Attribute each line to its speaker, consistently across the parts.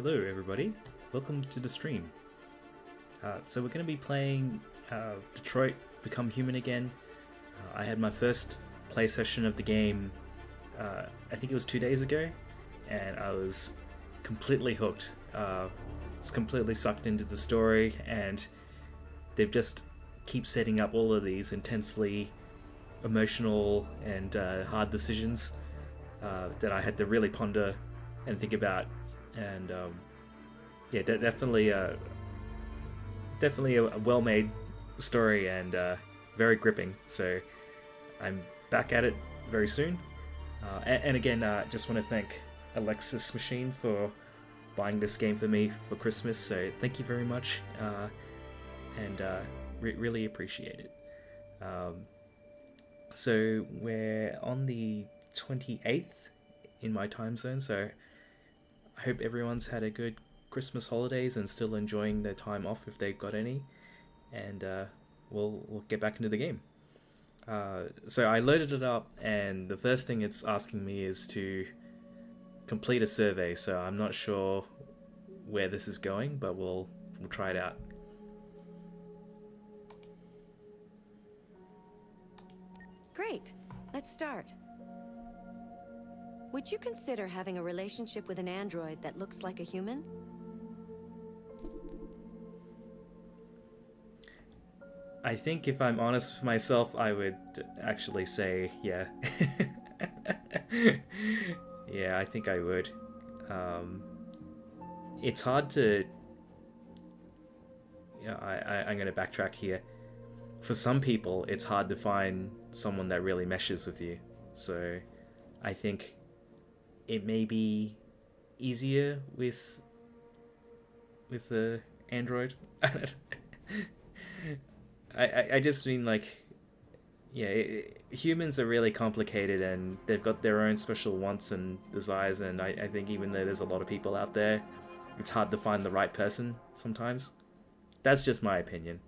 Speaker 1: Hello everybody, welcome to the stream. So we're going to be playing Detroit Become Human again. I had my first play session of the game, I think it was 2 days ago, and I was completely hooked. Was completely sucked into the story, and they've just keep setting up all of these intensely emotional and hard decisions that I had to really ponder and think about. And yeah, definitely a well-made story and very gripping. So I'm back at it very soon. And again, just want to thank Alexis Machine for buying this game for me for Christmas. So thank you very much, and really appreciate it. So we're on the 28th in my time zone. So I hope everyone's had a good Christmas holidays and still enjoying their time off if they've got any. And we'll get back into the game. So I loaded it up, and the first thing it's asking me is to complete a survey. So I'm not sure where this is going, but we'll try it out.
Speaker 2: Great. Let's start. Would you consider having a relationship with an android that looks like a human?
Speaker 1: I think if I'm honest with myself, I would actually say yeah. Yeah, I think I would. It's hard to... Yeah, I'm going to backtrack here. For some people, it's hard to find someone that really meshes with you. So I think it may be easier with the Android. I just mean, like, yeah, humans are really complicated, and they've got their own special wants and desires, and I think even though there's a lot of people out there, it's hard to find the right person sometimes. That's just my opinion.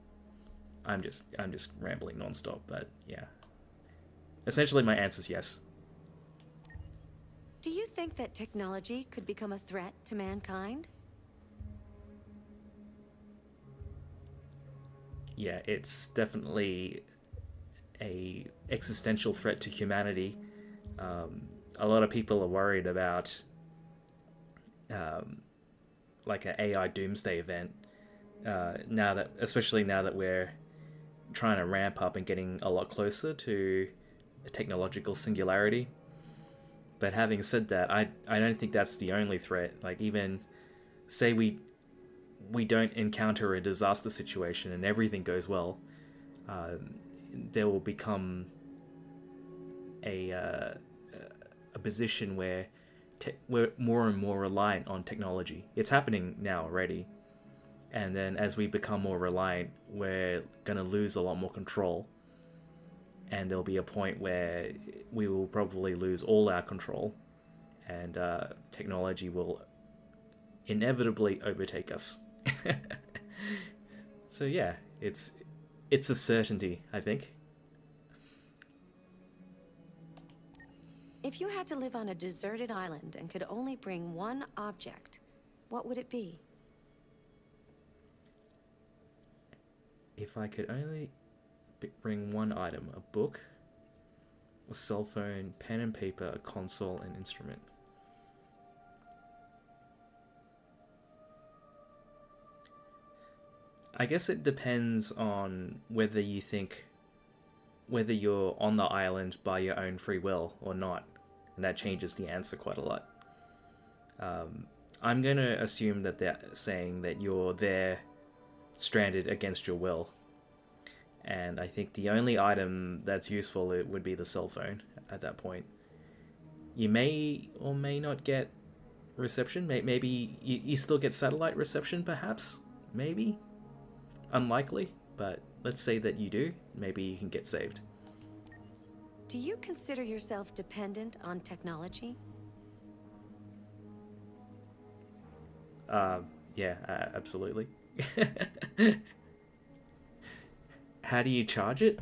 Speaker 1: I'm just rambling nonstop, but yeah. Essentially, my answer is yes.
Speaker 2: Do you think that technology could become a threat to mankind?
Speaker 1: Yeah, it's definitely a existential threat to humanity. A lot of people are worried about like an AI doomsday event. Especially now that we're trying to ramp up and getting a lot closer to a technological singularity. But having said that, I don't think that's the only threat. Like, even say we don't encounter a disaster situation and everything goes well, there will become a position where we're more and more reliant on technology. It's happening now already. And then as we become more reliant, we're going to lose a lot more control. And there'll be a point where we will probably lose all our control, and technology will inevitably overtake us. So yeah, it's a certainty, I think.
Speaker 2: If you had to live on a deserted island and could only bring one object, what would it be?
Speaker 1: If I could only bring one item: a book, a cell phone, pen and paper, a console, and instrument. I guess it depends on whether you're on the island by your own free will or not, and that changes the answer quite a lot. I'm going to assume that they're saying that you're there stranded against your will. And I think the only item that's useful would be the cell phone at that point. You may or may not get reception. Maybe you still get satellite reception, perhaps? Maybe? Unlikely, but let's say that you do. Maybe you can get saved.
Speaker 2: Do you consider yourself dependent on technology?
Speaker 1: Yeah, absolutely. How do you charge it?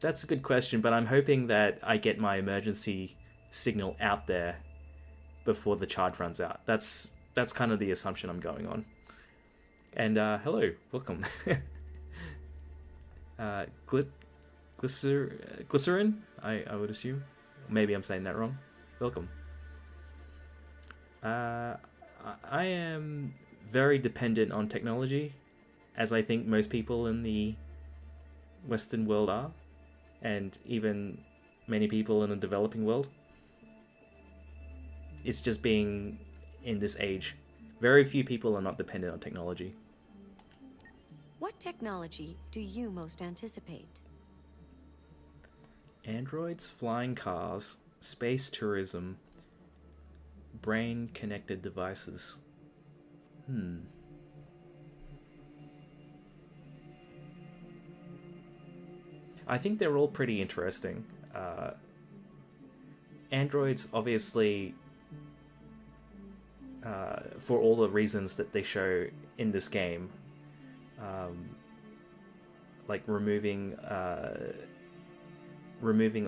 Speaker 1: That's a good question, but I'm hoping that I get my emergency signal out there before the charge runs out. That's kind of the assumption I'm going on. And hello, welcome. Glycerin, I would assume. Maybe I'm saying that wrong. Welcome. I am very dependent on technology, as I think most people in the Western world are, and even many people in the developing world. It's just being in this age. Very few people are not dependent on technology.
Speaker 2: What technology do you most anticipate?
Speaker 1: Androids, flying cars, space tourism, brain-connected devices. I think they're all pretty interesting. Androids, obviously, for all the reasons that they show in this game, like removing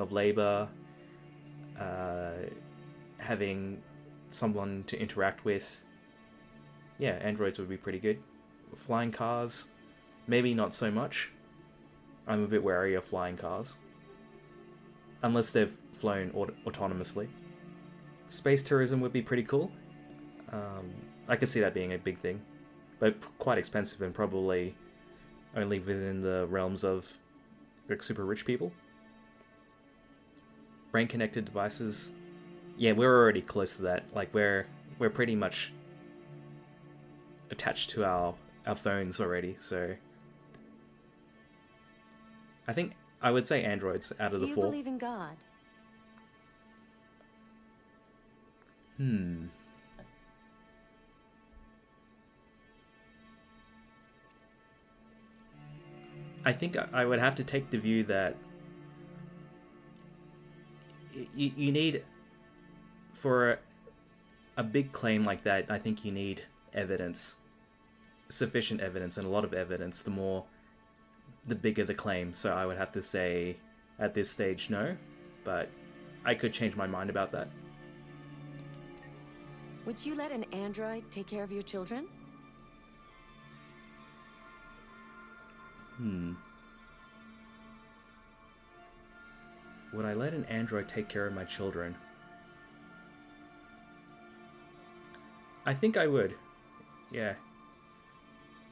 Speaker 1: of labor, having someone to interact with. Yeah, androids would be pretty good. Flying cars, maybe not so much. I'm a bit wary of flying cars. Unless they've flown autonomously. Space tourism would be pretty cool. I could see that being a big thing. But quite expensive and probably only within the realms of like super rich people. Brain connected devices. Yeah, we're already close to that. Like we're pretty much attached to our phones already, so I think I would say androids out of the four.
Speaker 2: Do you believe in God?
Speaker 1: I think I would have to take the view that you need, for a big claim like that, I think you need evidence, sufficient evidence, and a lot of evidence, the bigger the claim. So I would have to say at this stage no, but I could change my mind about that.
Speaker 2: Would you let an android take care of your children?
Speaker 1: Would I let an android take care of my children? I think I would. Yeah.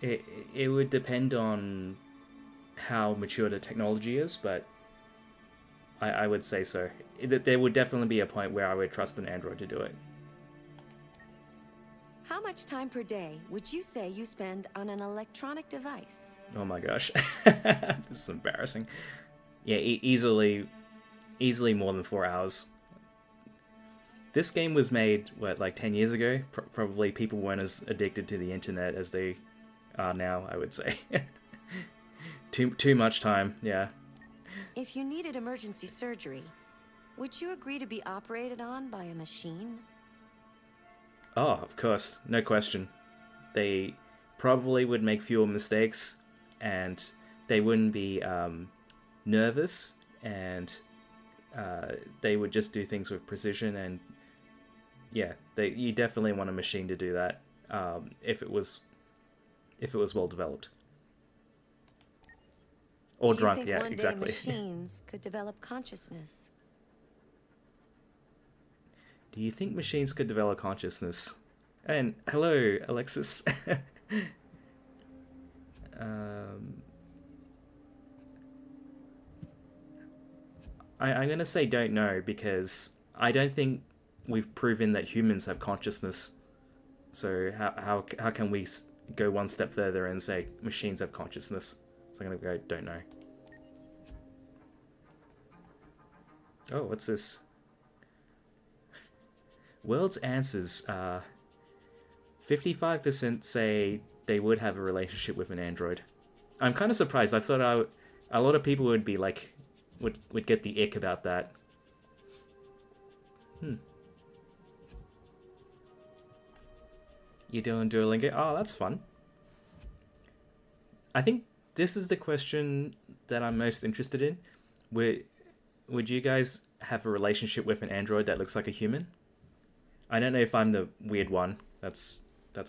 Speaker 1: It would depend on how mature the technology is, but I would say so. There would definitely be a point where I would trust an android to do it.
Speaker 2: How much time per day would you say you spend on an electronic device?
Speaker 1: Oh my gosh. This is embarrassing. Yeah, easily more than 4 hours. This game was made, what, like 10 years ago? Probably people weren't as addicted to the internet as they are now, I would say. Too much time, yeah.
Speaker 2: If you needed emergency surgery, would you agree to be operated on by a machine?
Speaker 1: Oh, of course, no question. They probably would make fewer mistakes, and they wouldn't be nervous, and they would just do things with precision. And yeah, you definitely want a machine to do that if it was well developed. Or drunk, yeah, exactly.
Speaker 2: Do you think one day machines could develop consciousness?
Speaker 1: Do you think machines could develop consciousness? And hello, Alexis. I'm gonna say don't know, because I don't think we've proven that humans have consciousness. So how can we go one step further and say machines have consciousness? So I'm gonna go don't know. Oh, what's this? World's answers. 55% say they would have a relationship with an android. I'm kind of surprised. I thought a lot of people would be like, would get the ick about that. You doing Duolingo? Oh, that's fun. I think this is the question that I'm most interested in. Would you guys have a relationship with an android that looks like a human? I don't know if I'm the weird one. That's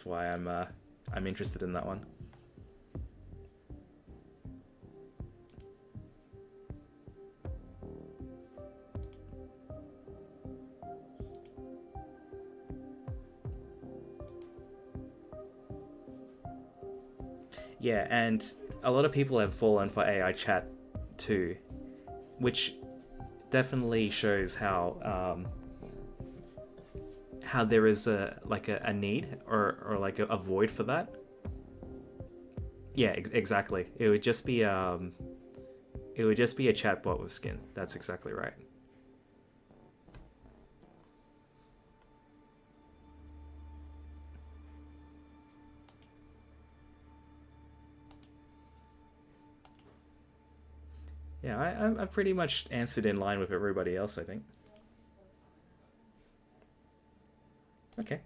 Speaker 1: why I'm interested in that one. Yeah, and a lot of people have fallen for AI chat too, which definitely shows how there is a need or like a void for that. Yeah, exactly. It would just be a chatbot with skin. That's exactly right. Yeah, I've pretty much answered in line with everybody else, I think. Okay.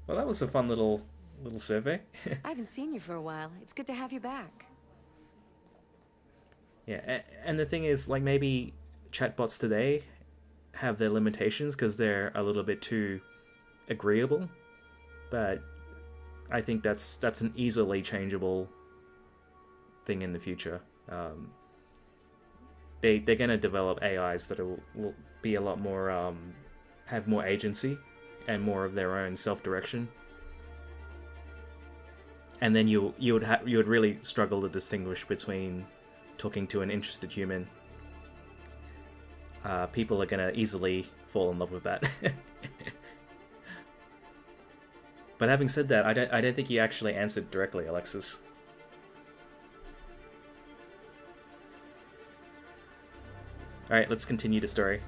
Speaker 1: Well, that was a fun little survey.
Speaker 2: I haven't seen you for a while. It's good to have you back.
Speaker 1: Yeah, and the thing is, like, maybe chatbots today have their limitations because they're a little bit too agreeable, but I think that's an easily changeable thing in the future. They're going to develop AIs that will be a lot more have more agency and more of their own self-direction, and then you would really struggle to distinguish between talking to an interested human. People are going to easily fall in love with that. But having said that, I don't think you actually answered directly, Alexis. Alright, let's continue the story.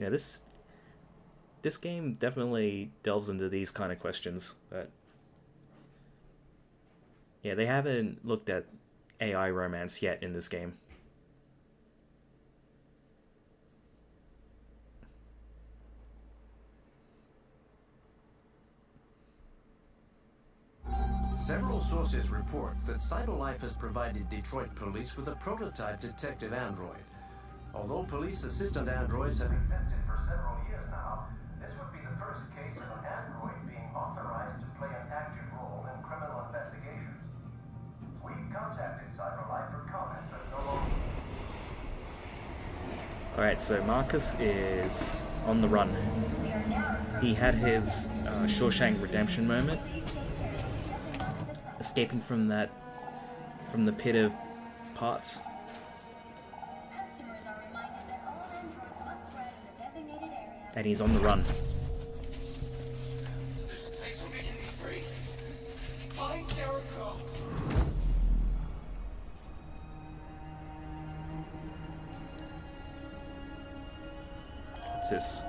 Speaker 1: Yeah, this game definitely delves into these kind of questions, but yeah, they haven't looked at AI romance yet in this game.
Speaker 3: Several sources report that CyberLife has provided Detroit police with a prototype detective android. Although police assistant androids have existed for several years now, this would be the first case of an android being authorized to play an active role in criminal investigations. We contacted CyberLife for comment, but no longer.
Speaker 1: Alright, so Marcus is on the run. He had his Shawshank Redemption moment, escaping from the pit of parts. And he's on the run.
Speaker 4: This place will make me free. Find Jericho.
Speaker 1: What's this?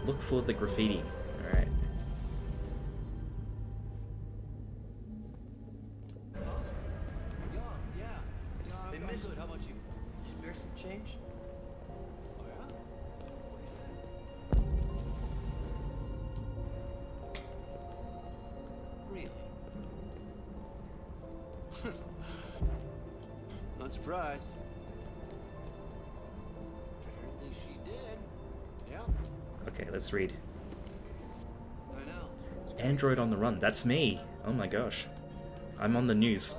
Speaker 1: Look for the graffiti. Alright.
Speaker 5: Hey, miss, how about you? You spare some change? Oh, yeah? What do you say? Really? Not surprised. Apparently she did. Yeah.
Speaker 1: Okay, let's read.
Speaker 5: I know.
Speaker 1: Android on the run. That's me. Oh my gosh. I'm on the news.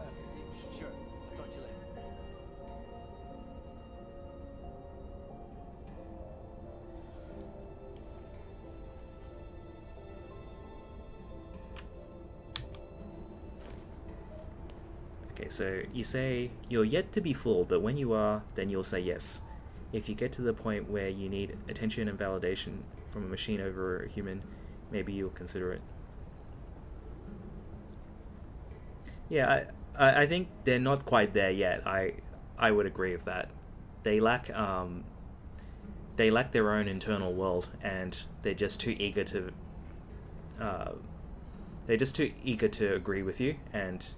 Speaker 5: Sure. I'll talk to you later.
Speaker 1: Okay, so you say you're yet to be fooled, but when you are, then you'll say yes. If you get to the point where you need attention and validation from a machine over a human, maybe you'll consider it. Yeah, I think they're not quite there yet. I would agree with that. They lack their own internal world, and they're just too eager to agree with you and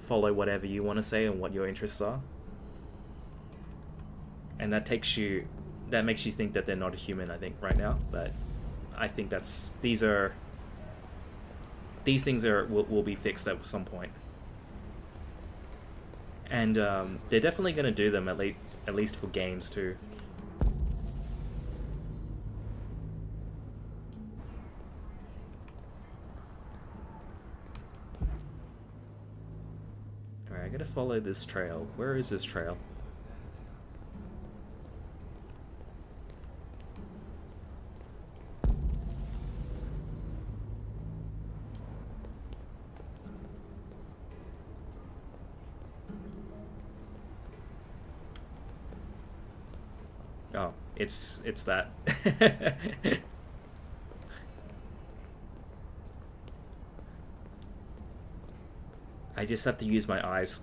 Speaker 1: follow whatever you want to say and what your interests are. And that makes you think that they're not a human, I think, right now. But I think these things will be fixed at some point. And they're definitely going to do them at least for games too. Alright, I gotta follow this trail. Where is this trail? Oh, it's that. I just have to use my eyes.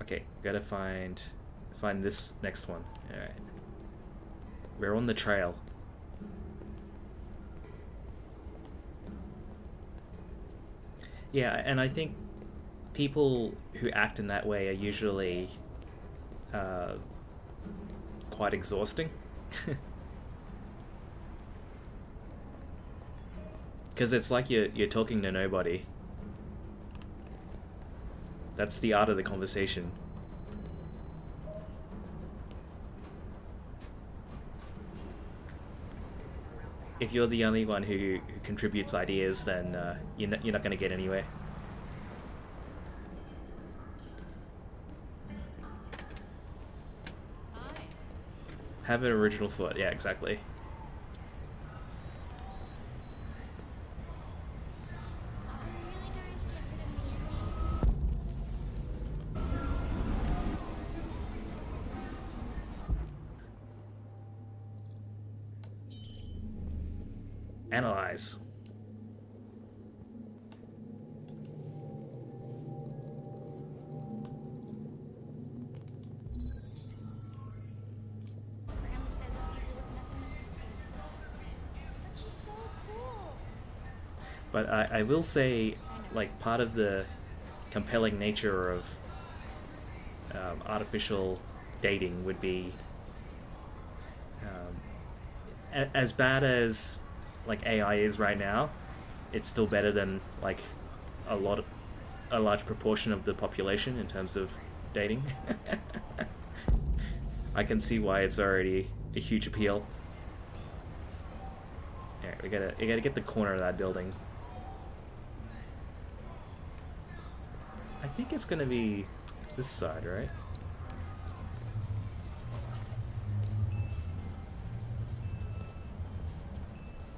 Speaker 1: Okay, gotta find this next one. Alright. We're on the trail. Yeah, and I think people who act in that way are usually quite exhausting. Because it's like you're talking to nobody. That's the art of the conversation. If you're the only one who contributes ideas, then you're not going to get anywhere. Have an original thought. Yeah, exactly. Analyze. But I will say, like, part of the compelling nature of artificial dating would be as bad as like AI is right now, it's still better than like a large proportion of the population in terms of dating. I can see why it's already a huge appeal. Alright, we gotta get the corner of that building. I think it's gonna be this side, right?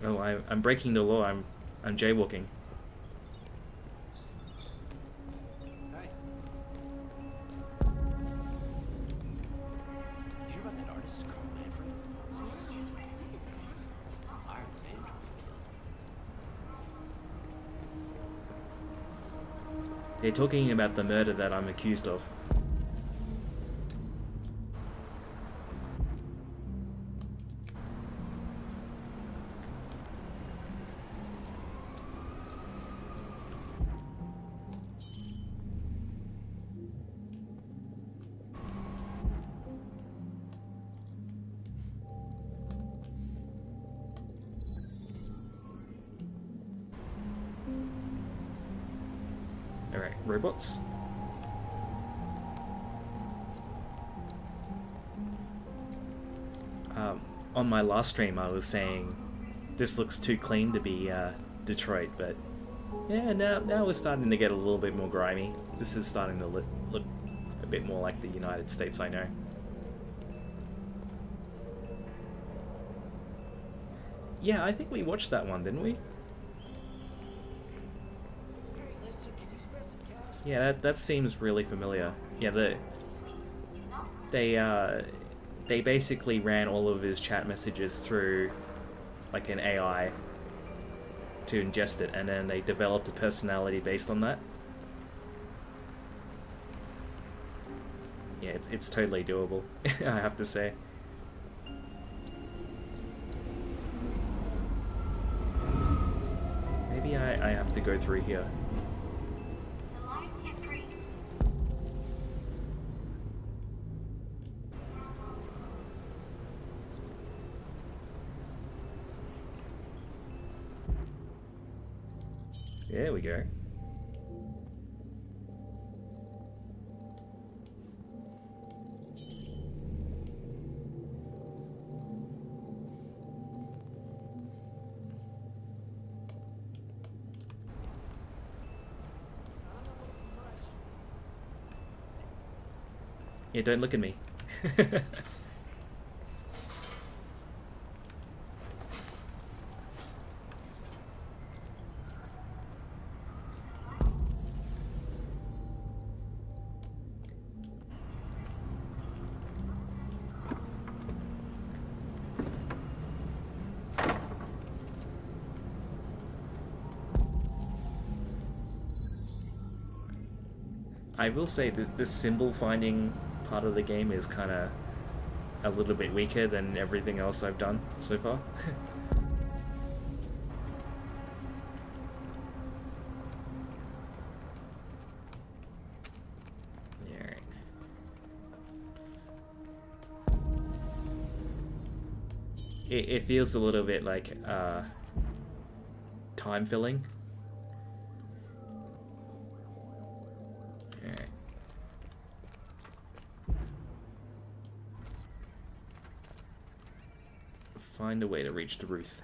Speaker 1: Oh, I'm breaking the law. I'm jaywalking.
Speaker 5: Hi. You hear about that artist, Carl Manfred? Art and
Speaker 1: They're talking about the murder that I'm accused of. Alright, robots. On my last stream I was saying this looks too clean to be Detroit, but yeah, now we're starting to get a little bit more grimy. This is starting to look a bit more like the United States, I know. Yeah, I think we watched that one, didn't we? Yeah, that seems really familiar. Yeah, they basically ran all of his chat messages through like an AI to ingest it, and then they developed a personality based on that. Yeah, it's totally doable, I have to say. Maybe I have to go through here.
Speaker 6: The light is green.
Speaker 1: There we go. Yeah, don't look at me. I will say that this symbol finding part of the game is kind of a little bit weaker than everything else I've done so far. Alright. It feels a little bit like time filling. Find a way to reach the roof.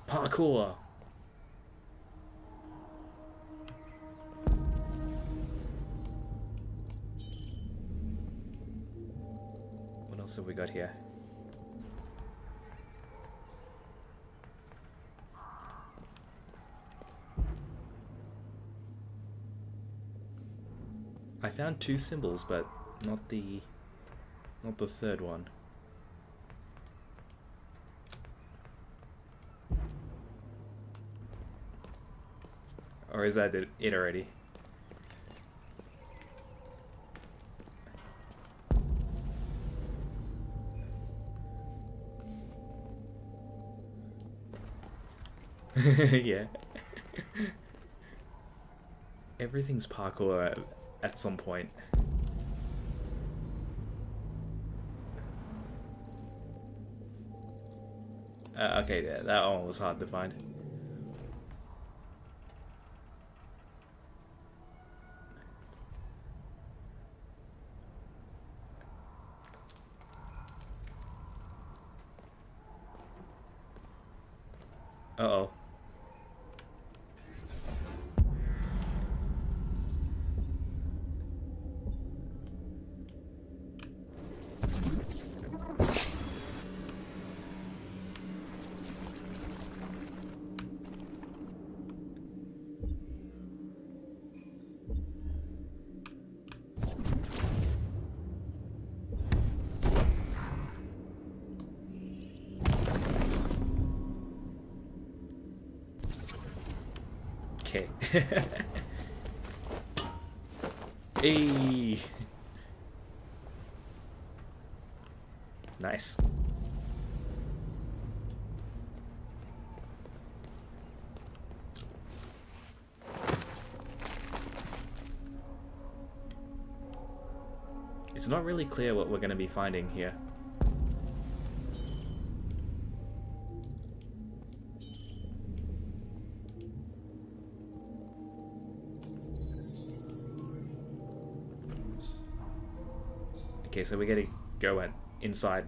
Speaker 1: Parkour! What else have we got here? I found 2 symbols, but not the third one. Or is that it already? Yeah. Everything's parkour at some point. Okay, yeah, that one was hard to find. Uh-oh. Okay. Hey. Nice. It's not really clear what we're going to be finding here. Okay, so we gotta go inside.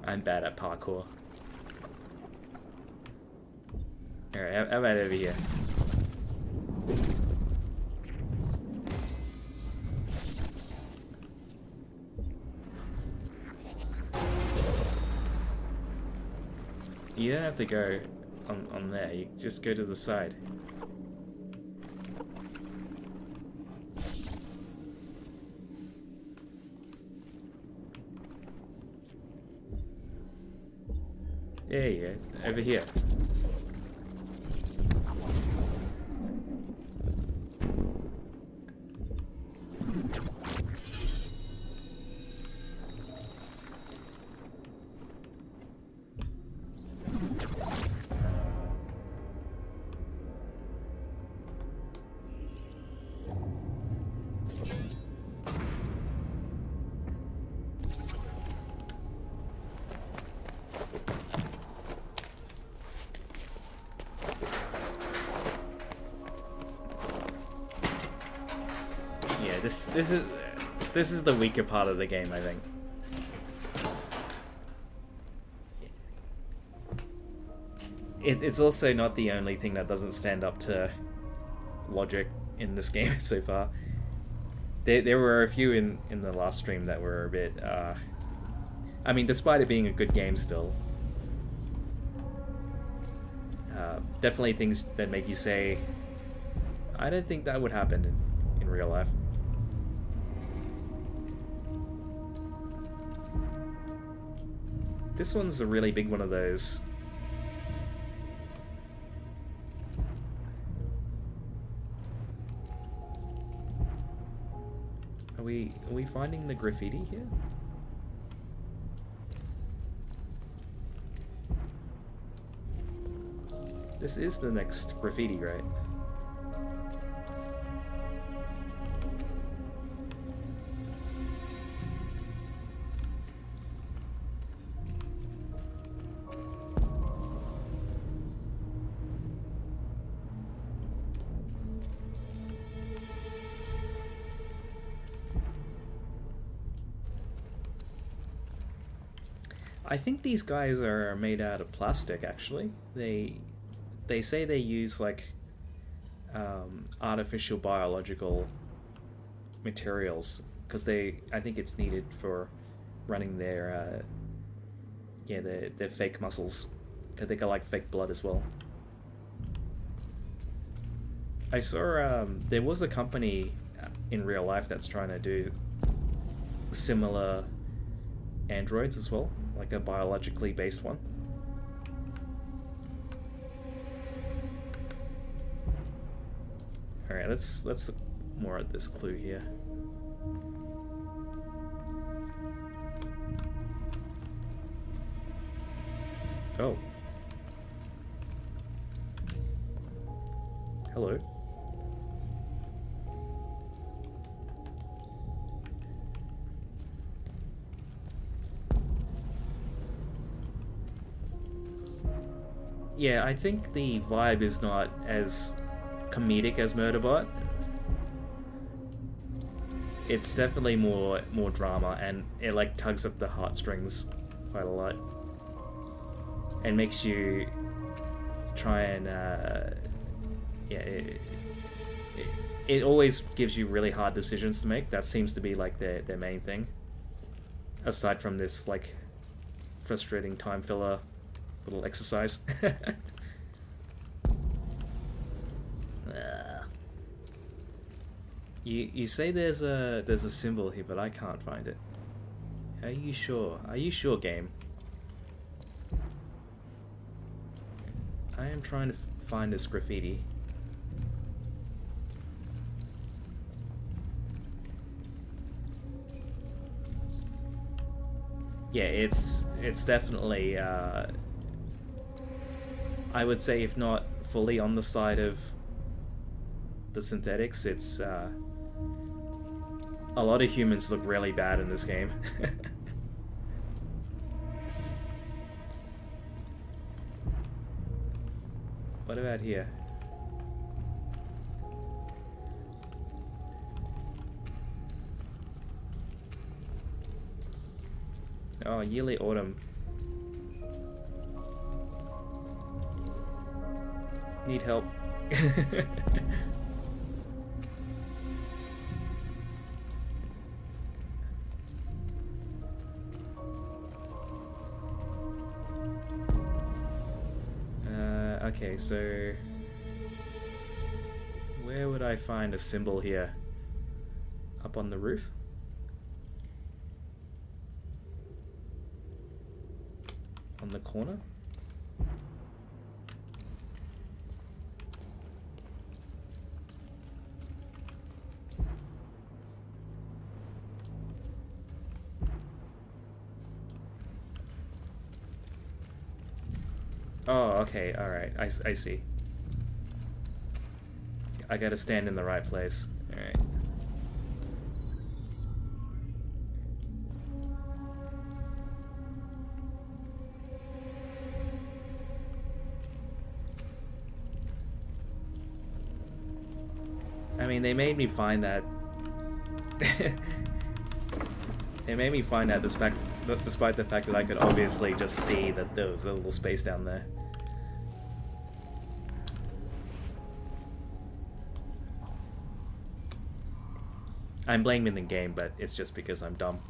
Speaker 1: I'm bad at parkour. Alright, how about over here? You don't have to go on there, you just go to the side. There you go, over here. Yeah, this is the weaker part of the game, I think. It's also not the only thing that doesn't stand up to logic in this game so far. There were a few in the last stream that were a bit, I mean, despite it being a good game still, definitely things that make you say, I don't think that would happen in real life. This one's a really big one of those. Are we finding the graffiti here? This is the next graffiti, right? I think these guys are made out of plastic, actually. They say they use like artificial biological materials because I think it's needed for running their their fake muscles, because they got like fake blood as well. I saw there was a company in real life that's trying to do similar androids as well, like a biologically based one. Alright, let's look more at this clue here. Oh. Hello. Yeah, I think the vibe is not as comedic as Murderbot. It's definitely more drama, and it like tugs up the heartstrings quite a lot, and makes you try and it always gives you really hard decisions to make. That seems to be like their main thing, aside from this like frustrating time filler little exercise. You say there's a symbol here, but I can't find it. Are you sure? Are you sure, game? I am trying to find this graffiti. Yeah, it's definitely I would say, if not fully on the side of the synthetics, it's a lot of humans look really bad in this game. What about here? Oh, yearly autumn. Need help. Okay, so where would I find a symbol here? Up on the roof? On the corner? Oh, okay, alright, I see. I gotta stand in the right place. Alright. I mean, they made me find that. They made me find that despite the fact that I could obviously just see that there was a little space down there. I'm blaming the game, but it's just because I'm dumb.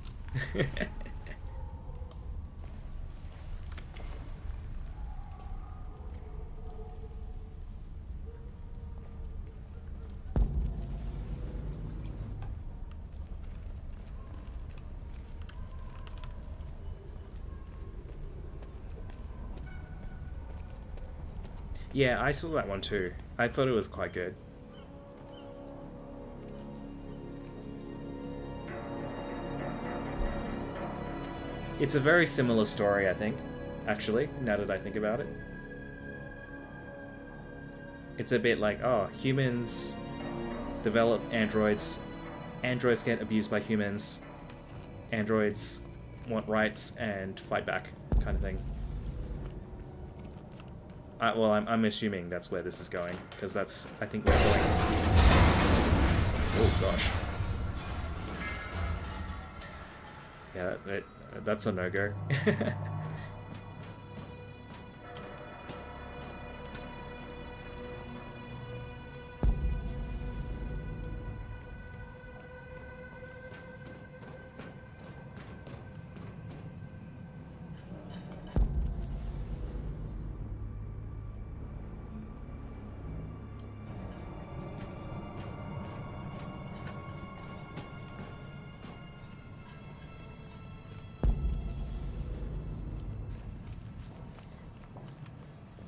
Speaker 1: Yeah, I saw that one too. I thought it was quite good. It's a very similar story, I think, actually, now that I think about it. It's a bit like, oh, humans develop androids, androids get abused by humans, androids want rights and fight back, kind of thing. Well, I'm assuming that's where this is going, because that's, I think we're going... Oh, gosh. Yeah, that's a no-go.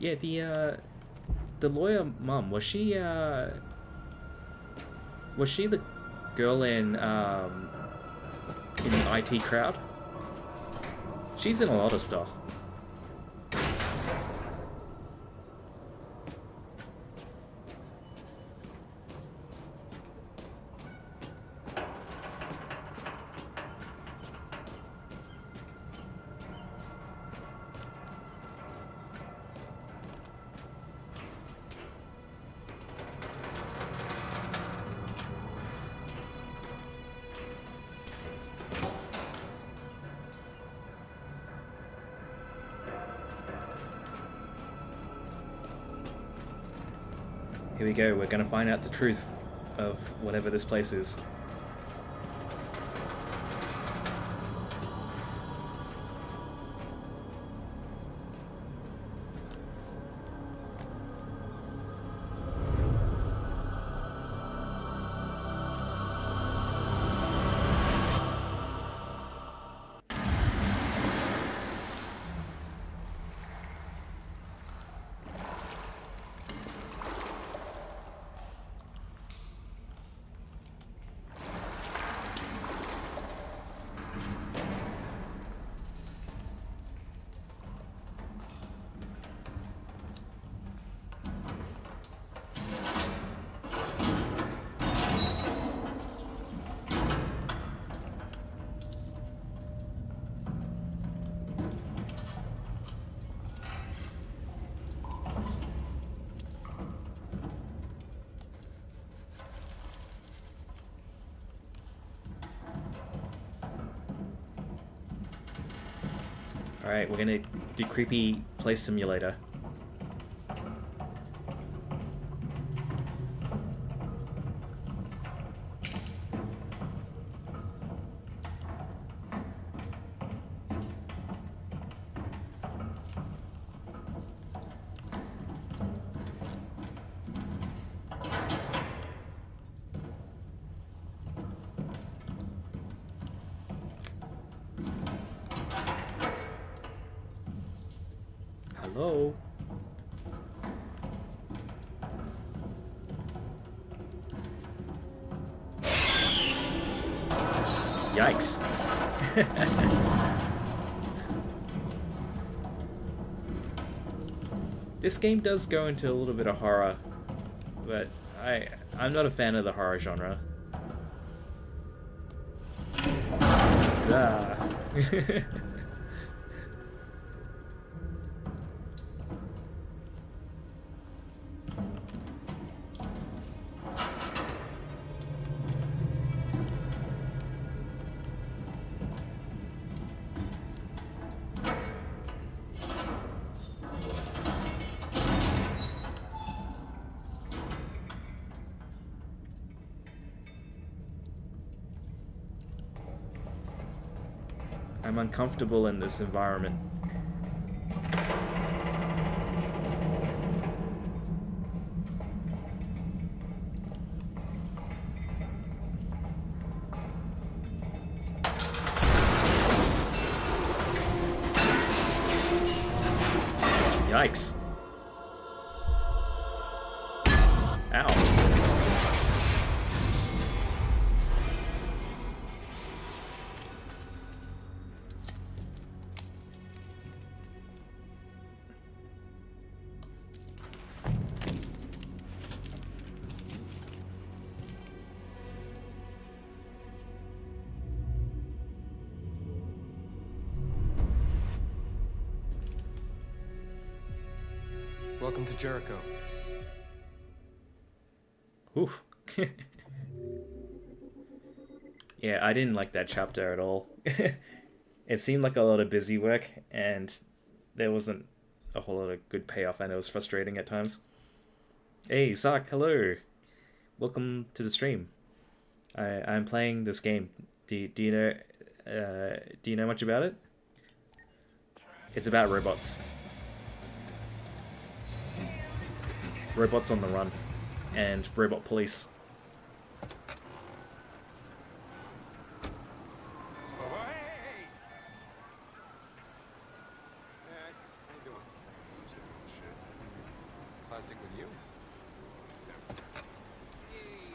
Speaker 1: Yeah, the lawyer mum, was she the girl in the IT crowd? She's in a lot of stuff. Here we go, we're gonna find out the truth of whatever this place is. Alright, we're gonna do creepy place simulator. Hello? Yikes. This game does go into a little bit of horror, but I'm not a fan of the horror genre. Ah. I'm uncomfortable in this environment. Yikes. Ow.
Speaker 7: Welcome to Jericho.
Speaker 1: Oof. Yeah, I didn't like that chapter at all. It seemed like a lot of busy work, and there wasn't a whole lot of good payoff, and it was frustrating at times. Hey, Sark, hello! Welcome to the stream. I'm playing this game. Do you know much about it? It's about robots. Robots on the run, and robot police.
Speaker 7: Plastic with you?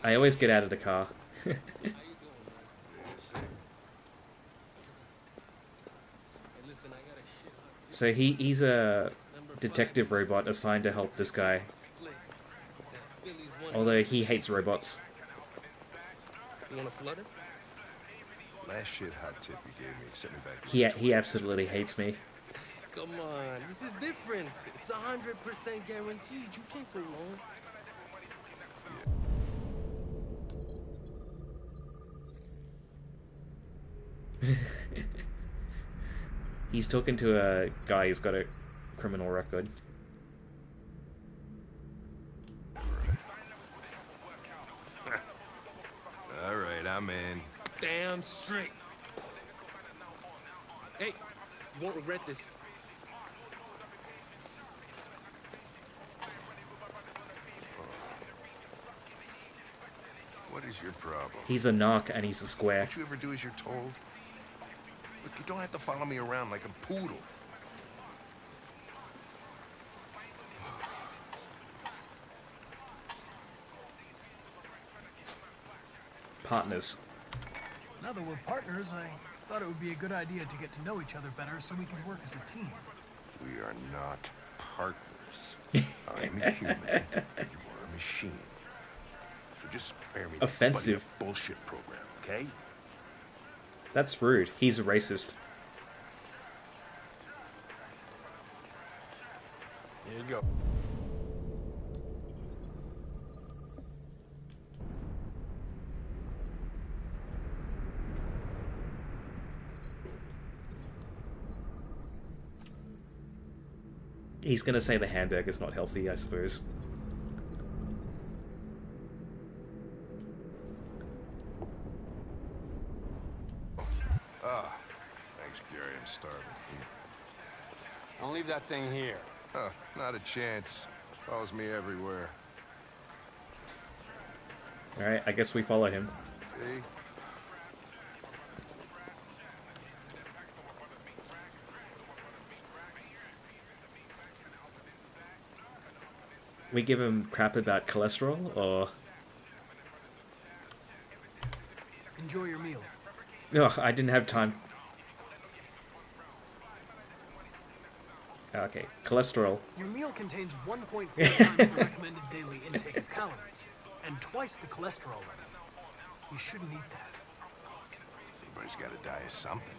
Speaker 1: I always get out of the car. So he's a detective robot assigned to help this guy. Although he hates robots.
Speaker 7: You want to flood it?
Speaker 8: Last shit hot tip you gave me sent me back.
Speaker 1: He absolutely hates me.
Speaker 7: Come on, this is different. It's 100% guaranteed. You can't go wrong.
Speaker 1: He's talking to a guy who's got a criminal record.
Speaker 8: All right, I'm in.
Speaker 7: Damn straight. Hey, you won't regret this.
Speaker 8: What is your problem?
Speaker 1: He's a narc and he's a square.
Speaker 8: Don't you ever do as you're told? Look, you don't have to follow me around like a poodle.
Speaker 1: Partners.
Speaker 9: Now that we're partners, I thought it would be a good idea to get to know each other better so we can work as a team.
Speaker 8: We are not partners. I'm a human. You are a machine. So just spare me
Speaker 1: Offensive.
Speaker 8: the bullshit program, okay?
Speaker 1: That's rude. He's a racist.
Speaker 8: Here you go.
Speaker 1: He's gonna say the hamburger's not healthy, I suppose.
Speaker 8: Ah, thanks, Gary. I'm starving.
Speaker 7: Don't leave that thing here.
Speaker 8: Huh, not a chance. Follows me everywhere.
Speaker 1: Alright, I guess we follow him.
Speaker 8: See?
Speaker 1: We give him crap about cholesterol, or...
Speaker 9: Enjoy your meal.
Speaker 1: Ugh, I didn't have time. Okay, cholesterol.
Speaker 9: Your meal contains 1.4 times the recommended daily intake of calories, and twice the cholesterol level. You shouldn't eat that.
Speaker 8: Everybody's got to die of something.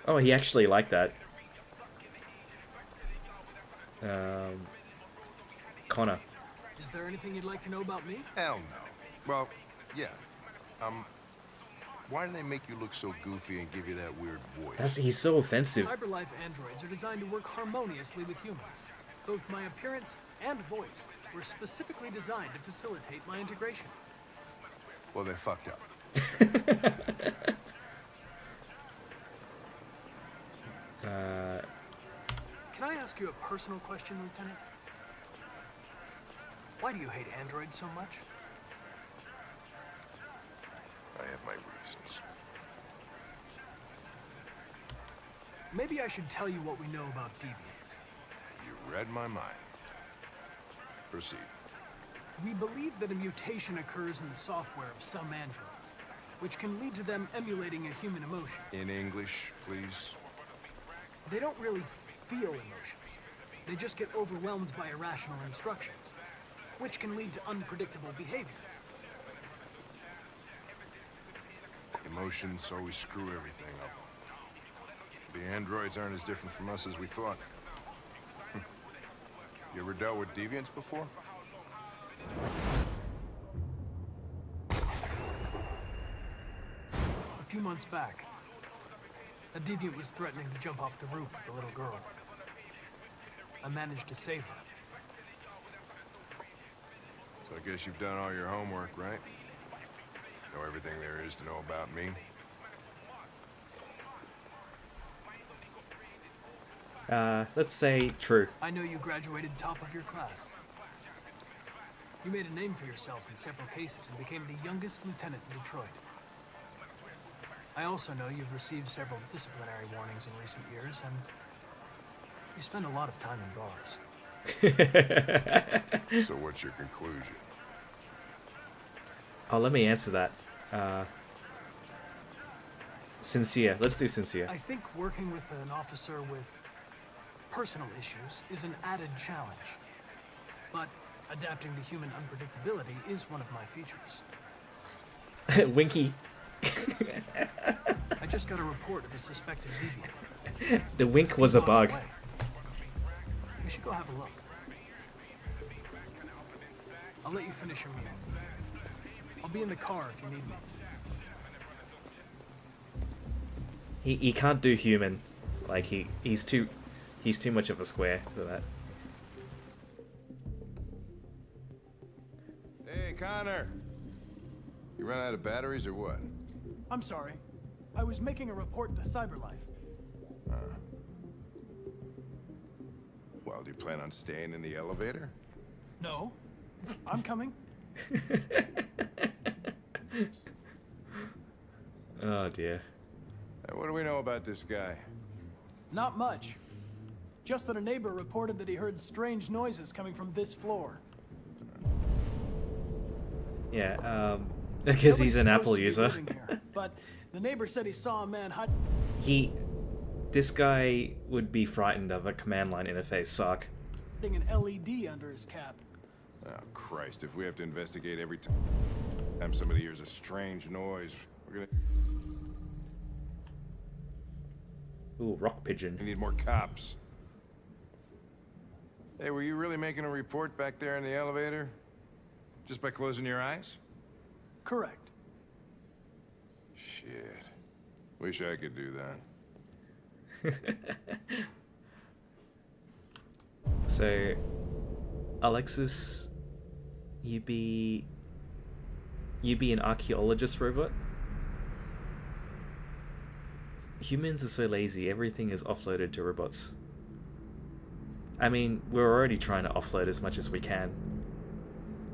Speaker 1: Oh, he actually liked that. Connor.
Speaker 9: Is there anything you'd like to know about me?
Speaker 8: Hell no. Well, yeah. Why do they make you look so goofy and give you that weird voice?
Speaker 1: He's so offensive.
Speaker 9: Cyberlife androids are designed to work harmoniously with humans. Both my appearance and voice were specifically designed to facilitate my integration.
Speaker 8: Well, they fucked up.
Speaker 9: Can I ask you a personal question, Lieutenant? Why do you hate androids so much?
Speaker 8: I have my reasons.
Speaker 9: Maybe I should tell you what we know about deviants.
Speaker 8: You read my mind. Proceed.
Speaker 9: We believe that a mutation occurs in the software of some androids, which can lead to them emulating a human emotion.
Speaker 8: In English, please.
Speaker 9: They don't really feel emotions. They just get overwhelmed by irrational instructions, which can lead to unpredictable behavior.
Speaker 8: Emotions always screw everything up. The androids aren't as different from us as we thought. You ever dealt with deviants before?
Speaker 9: A few months back, a deviant was threatening to jump off the roof with a little girl. I managed to save her.
Speaker 8: So I guess you've done all your homework, right? Know everything there is to know about me?
Speaker 1: Let's say true.
Speaker 9: I know you graduated top of your class. You made a name for yourself in several cases and became the youngest lieutenant in Detroit. I also know you've received several disciplinary warnings in recent years, and you spend a lot of time in bars.
Speaker 8: So what's your conclusion?
Speaker 1: Oh, let me answer that. Sincere. Let's do sincere.
Speaker 9: I think working with an officer with personal issues is an added challenge, but adapting to human unpredictability is one of my features.
Speaker 1: Winky.
Speaker 9: I just got a report of a suspected deviant.
Speaker 1: The wink was a bug.
Speaker 9: Away. We should go have a look. I'll let you finish your meal. I'll be in the car if you need me.
Speaker 1: He can't do human. Like he's too much of a square for that.
Speaker 8: Hey, Connor! You run out of batteries or what?
Speaker 9: I'm sorry. I was making a report to Cyberlife.
Speaker 8: Well, do you plan on staying in the elevator?
Speaker 9: No. I'm coming.
Speaker 1: Oh dear.
Speaker 8: Hey, what do we know about this guy?
Speaker 9: Not much. Just that a neighbor reported that he heard strange noises coming from this floor.
Speaker 1: Yeah, because he's an Apple user.
Speaker 9: Here, but the neighbor said he saw a man
Speaker 1: This guy would be frightened of a command line interface, sock.
Speaker 9: hiding an LED under his cap.
Speaker 8: Oh, Christ, if we have to investigate every time somebody hears a strange noise, we're gonna...
Speaker 1: Ooh, rock pigeon.
Speaker 8: We need more cops. Hey, were you really making a report back there in the elevator? Just by closing your eyes?
Speaker 9: Correct.
Speaker 8: Shit. Wish I could do that.
Speaker 1: So, Alexis, you be an archaeologist robot? Humans are so lazy, everything is offloaded to robots. I mean, we're already trying to offload as much as we can.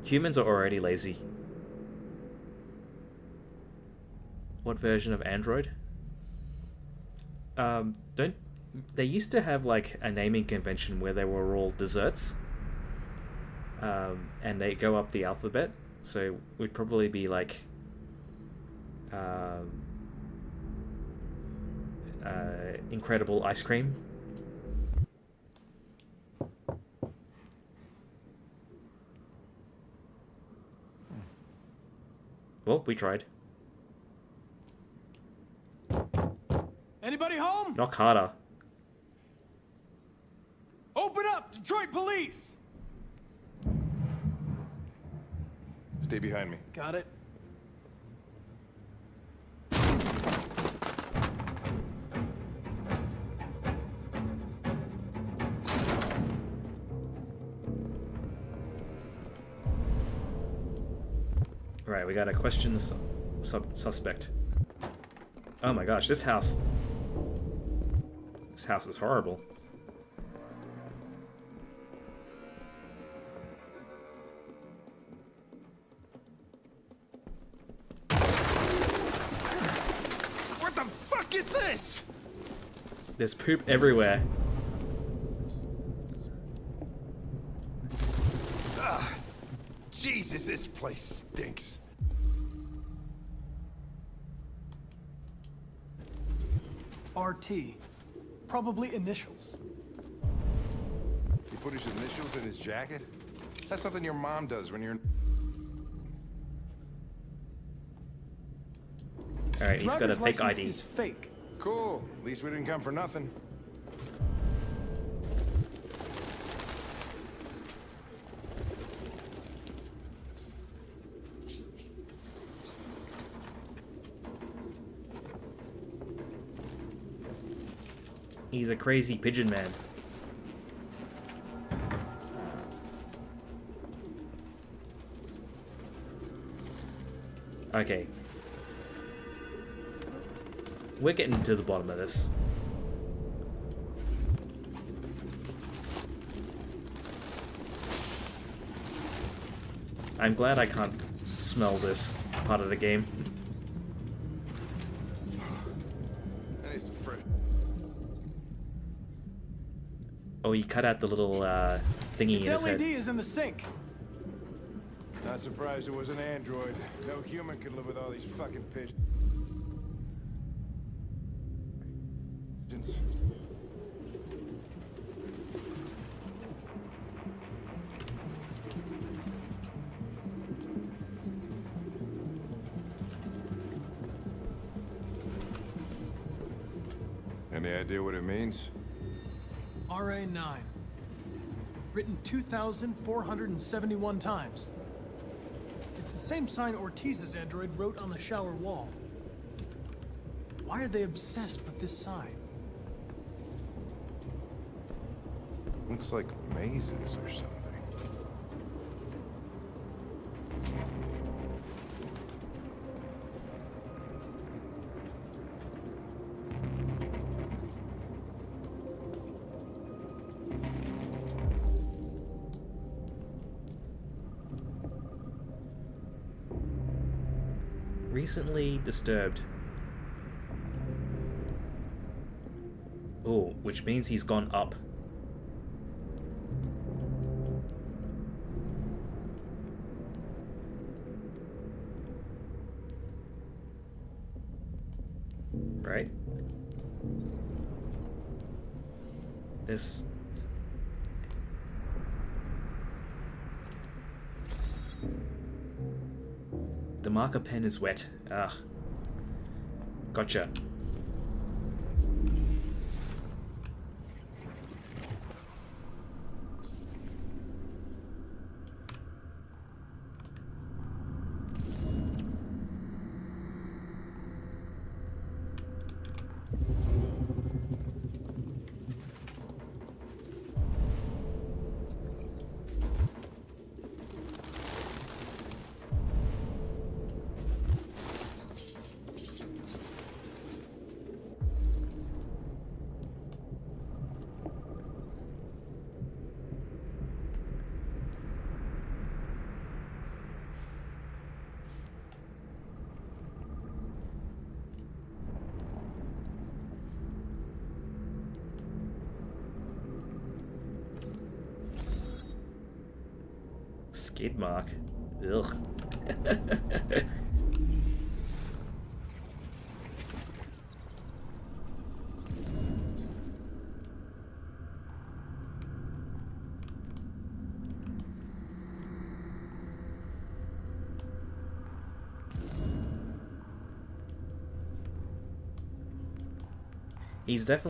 Speaker 1: Humans are already lazy. What version of Android? Don't they used to have like a naming convention where they were all desserts? And they go up the alphabet, so we'd probably be like incredible ice cream. Well, we tried.
Speaker 9: Anybody home?
Speaker 1: Knock harder.
Speaker 9: Open up! Detroit police!
Speaker 8: Stay behind me.
Speaker 9: Got it.
Speaker 1: Right, we gotta question the suspect. Oh my gosh, this house is horrible.
Speaker 8: What the fuck is this?
Speaker 1: There's poop everywhere.
Speaker 8: Jesus, this place stinks.
Speaker 9: RT. Probably initials.
Speaker 8: He put his initials in his jacket? That's something your mom does when you're...
Speaker 1: Alright, he's got a
Speaker 9: Driver's
Speaker 1: fake
Speaker 9: license
Speaker 1: ID.
Speaker 9: is fake.
Speaker 8: Cool. At least we didn't come for nothing.
Speaker 1: He's a crazy pigeon man. Okay. We're getting to the bottom of this. I'm glad I can't smell this part of the game.
Speaker 8: That is fresh.
Speaker 1: Oh, he cut out the little thingy
Speaker 9: Its
Speaker 1: in his
Speaker 9: LED
Speaker 1: head.
Speaker 9: is in the sink.
Speaker 8: Not surprised it was an android. No human could live with all these fucking pigeons. Any idea what it means?
Speaker 9: RA9. Written 2,471 times. It's the same sign Ortiz's android wrote on the shower wall. Why are they obsessed with this sign?
Speaker 8: Looks like mazes or something.
Speaker 1: Recently disturbed. Oh, which means he's gone up. Right? This... The marker pen is wet. Ah. Gotcha. Skid mark. Ugh. He's definitely